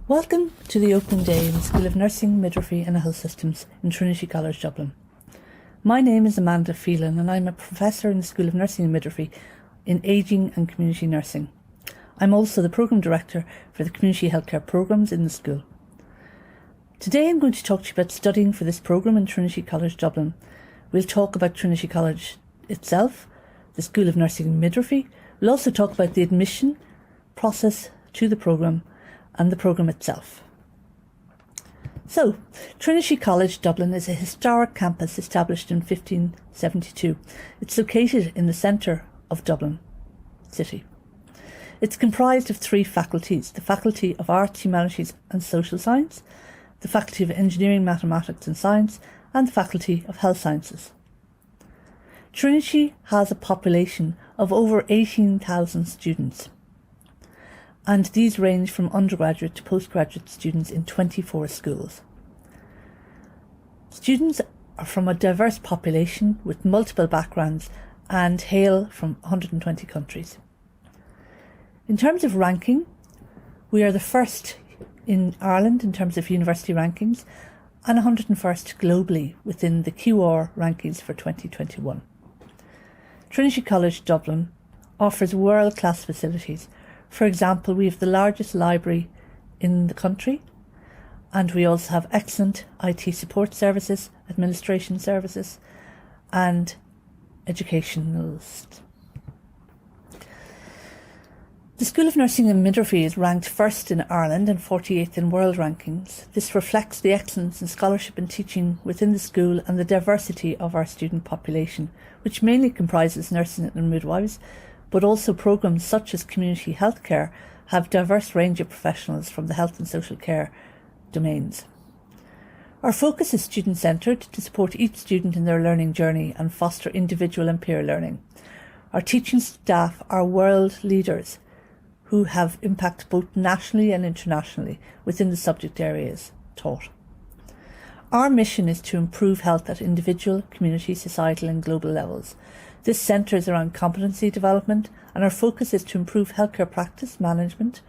Welcome to the opening day in the School of Nursing, Midwifery and Health Systems in Trinity College, Dublin. My name is Amanda Phelan and I'm a professor in the School of Nursing and Midwifery in Ageing and Community Nursing. I'm also the Programme Director for the Community Healthcare Programmes in the school. Today I'm going to talk to you about studying for this programme in Trinity College, Dublin. We'll talk about Trinity College itself, the School of Nursing and Midwifery. We'll also talk about the admission process to the programme and the programme itself. So, Trinity College Dublin is a historic campus established in 1572. It's located in the centre of Dublin city. It's comprised of three faculties: the Faculty of Arts, Humanities and Social Science, the Faculty of Engineering, Mathematics and Science, and the Faculty of Health Sciences. Trinity has a population of over 18,000 students, and these range from undergraduate to postgraduate students in 24 schools. Students are from a diverse population with multiple backgrounds and hail from 120 countries. In terms of ranking, we are the first in Ireland in terms of university rankings and 101st globally within the QR rankings for 2021. Trinity College Dublin offers world-class facilities. For example, we have the largest library in the country, and we also have excellent IT support services, administration services, and educationalists. The School of Nursing and Midwifery is ranked first in Ireland and 48th in world rankings. This reflects the excellence in scholarship and teaching within the school and the diversity of our student population, which mainly comprises nursing and midwives, but also programmes such as community healthcare have a diverse range of professionals from the health and social care domains. Our focus is student-centred to support each student in their learning journey and foster individual and peer learning. Our teaching staff are world leaders who have impact both nationally and internationally within the subject areas taught. Our mission is to improve health at individual, community, societal and global levels. This centres around competency development, and our focus is to improve healthcare practice, management,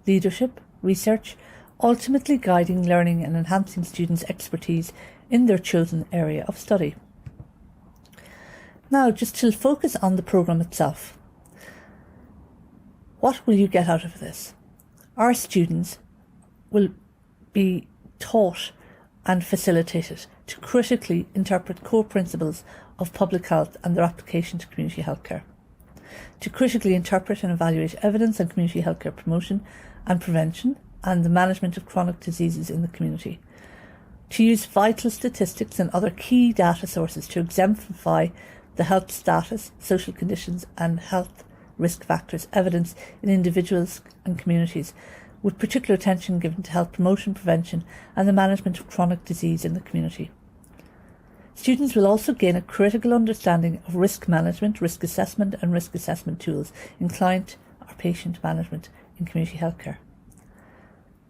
leadership, research, ultimately guiding learning and enhancing students' expertise in their chosen area of study. Now, just to focus on the programme itself. What will you get out of this? Our students will be taught and facilitated to critically interpret core principles of public health and their application to community healthcare, to critically interpret and evaluate evidence on community healthcare promotion and prevention and the management of chronic diseases in the community, to use vital statistics and other key data sources to exemplify the health status, social conditions and health risk factors evidence in individuals and communities, with particular attention given to health promotion, prevention and the management of chronic disease in the community. Students will also gain a critical understanding of risk management, risk assessment and risk assessment tools in client or patient management in community healthcare.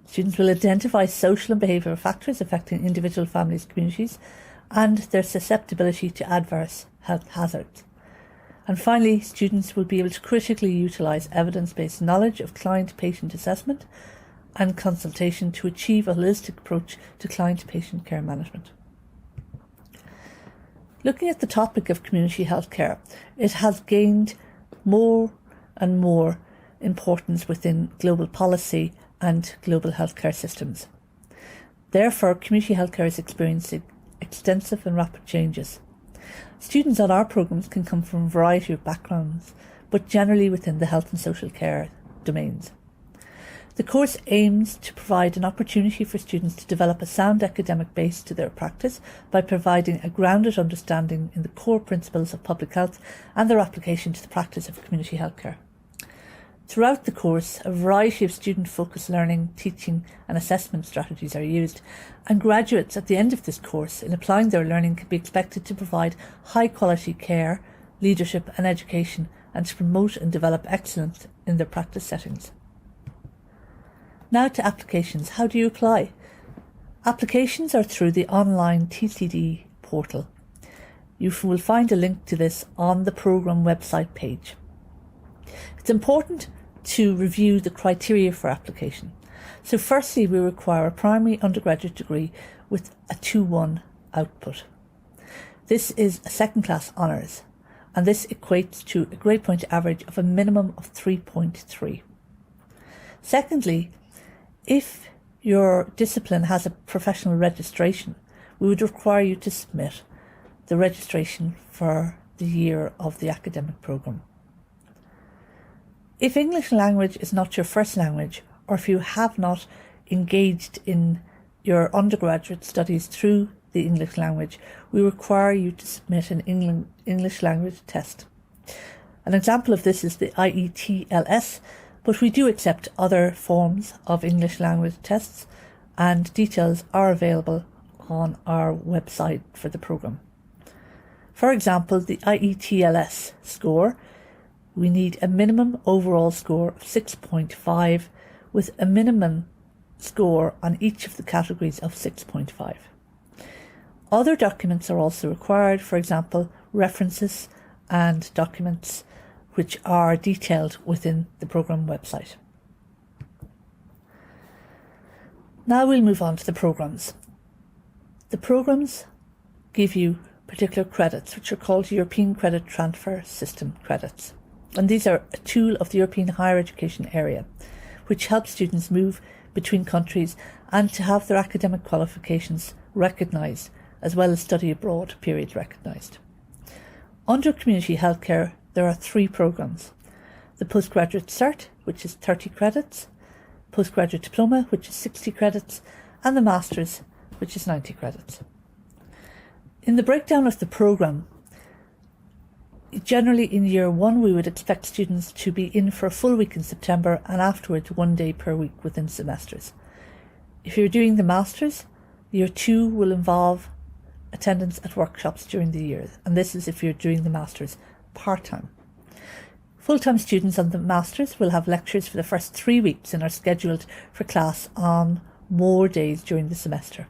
Students will identify social and behavioural factors affecting individual families, communities and their susceptibility to adverse health hazards. And finally, students will be able to critically utilise evidence-based knowledge of client-patient assessment and consultation to achieve a holistic approach to client-patient care management. Looking at the topic of community healthcare, it has gained more and more importance within global policy and global healthcare systems. Therefore, community healthcare is experiencing extensive and rapid changes. Students on our programmes can come from a variety of backgrounds, but generally within the health and social care domains. The course aims to provide an opportunity for students to develop a sound academic base to their practice by providing a grounded understanding in the core principles of public health and their application to the practice of community healthcare. Throughout the course, a variety of student-focused learning, teaching and assessment strategies are used, and graduates at the end of this course, in applying their learning, can be expected to provide high-quality care, leadership and education, and to promote and develop excellence in their practice settings. Now to applications. How do you apply? Applications are through the online TCD portal. You will find a link to this on the programme website page. It's important to review the criteria for application. So firstly, we require a primary undergraduate degree with a 2:1 output. This is a second-class honours, and this equates to a grade point average of a minimum of 3.3. Secondly, if your discipline has a professional registration, we would require you to submit the registration for the year of the academic programme. If English language is not your first language, or if you have not engaged in your undergraduate studies through the English language, we require you to submit an English language test. An example of this is the IETLS, but we do accept other forms of English language tests, and details are available on our website for the programme. For example, the IETLS score, we need a minimum overall score of 6.5 with a minimum score on each of the categories of 6.5. Other documents are also required, for example, references and documents which are detailed within the programme website. Now we'll move on to the programmes. The programmes give you particular credits, which are called European Credit Transfer System credits. And these are a tool of the European higher education area, which helps students move between countries and to have their academic qualifications recognised, as well as study abroad periods recognised. Under community healthcare, there are 3 programmes. The P.Grad.Cert, which is 30 credits, P.Grad. Diploma, which is 60 credits, and the Masters, which is 90 credits. In the breakdown of the programme, generally in year 1 we would expect students to be in for a full week in September and afterwards 1 day per week within semesters. If you're doing the Masters, year 2 will involve attendance at workshops during the year, and this is if you're doing the Masters part-time. Full-time students on the Masters will have lectures for the first 3 weeks and are scheduled for class on more days during the semester.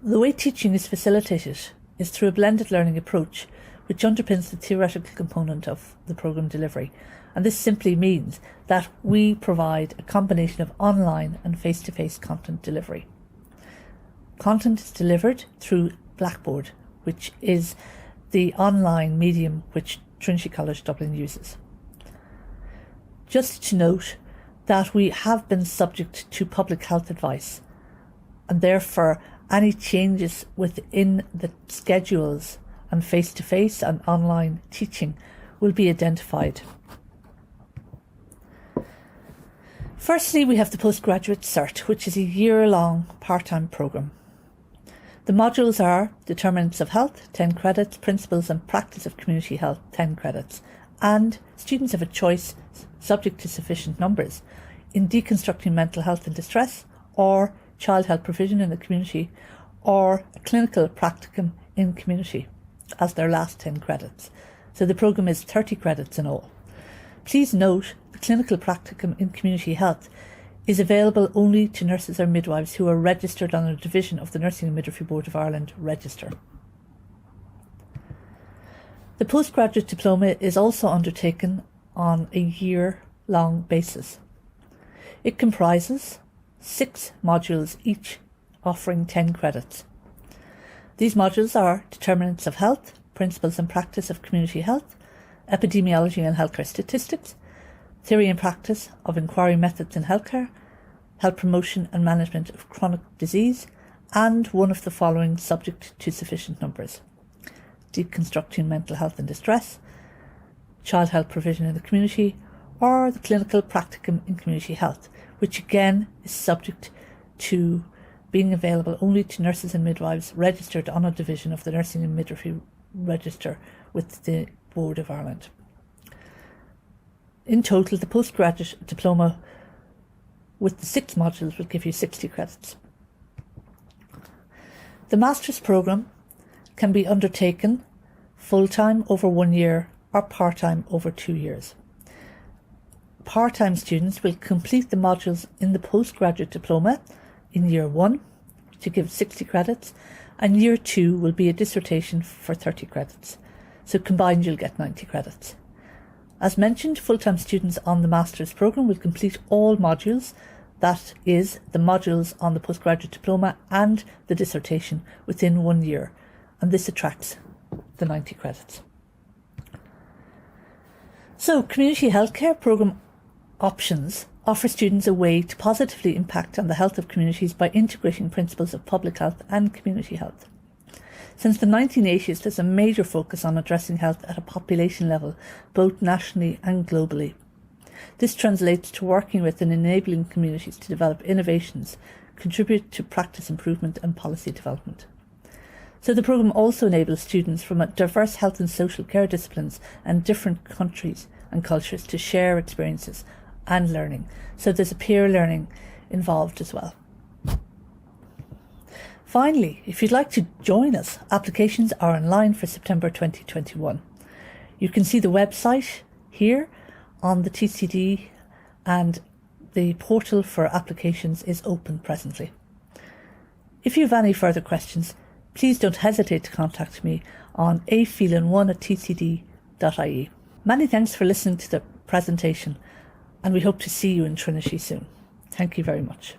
The way teaching is facilitated is through a blended learning approach, which underpins the theoretical component of the programme delivery. And this simply means that we provide a combination of online and face-to-face content delivery. Content is delivered through Blackboard, which is the online medium which Trinity College Dublin uses. Just to note that we have been subject to public health advice, and therefore any changes within the schedules and face-to-face and online teaching will be identified. Firstly, we have the P.Grad.Cert, which is a year-long part-time programme. The modules are Determinants of Health, 10 credits, Principles and Practice of Community Health, 10 credits, and students have a choice, subject to sufficient numbers, in Deconstructing Mental Health and Distress, or Child Health Provision in the Community, or a Clinical Practicum in Community as their last 10 credits. So the programme is 30 credits in all. Please note the Clinical Practicum in Community Health is available only to nurses or midwives who are registered on a division of the Nursing and Midwifery Board of Ireland register. The Postgraduate Diploma is also undertaken on a year-long basis. It comprises 6 modules, each offering 10 credits. These modules are Determinants of Health, Principles and Practice of Community Health, Epidemiology and Healthcare Statistics, Theory and Practice of Inquiry Methods in Healthcare, Health Promotion and Management of Chronic Disease, and one of the following subject to sufficient numbers: Deconstructing Mental Health and Distress, Child Health Provision in the Community, or the Clinical Practicum in Community Health, which again is subject to being available only to nurses and midwives registered on a division of the Nursing and Midwifery Register with the Board of Ireland. In total, the Postgraduate Diploma with the 6 modules will give you 60 credits. The Master's programme can be undertaken full-time over 1 year or part-time over 2 years. Part-time students will complete the modules in the Postgraduate Diploma in year 1 to give 60 credits, and year 2 will be a dissertation for 30 credits. So combined you'll get 90 credits. As mentioned, full-time students on the Master's programme will complete all modules that is, the modules on the postgraduate diploma and the dissertation within 1 year, and this attracts the 90 credits. So, community healthcare programme options offer students a way to positively impact on the health of communities by integrating principles of public health and community health. Since the 1980s, there's a major focus on addressing health at a population level, both nationally and globally. This translates to working with and enabling communities to develop innovations, contribute to practice improvement and policy development. So the programme also enables students from diverse health and social care disciplines and different countries and cultures to share experiences and learning. So there's a peer learning involved as well. Finally, if you'd like to join us, applications are online for September 2021. You can see the website here on the TCD, and the portal for applications is open presently. If you have any further questions, please don't hesitate to contact me on aphelan1@tcd.ie. Many thanks for listening to the presentation, and we hope to see you in Trinity soon. Thank you very much.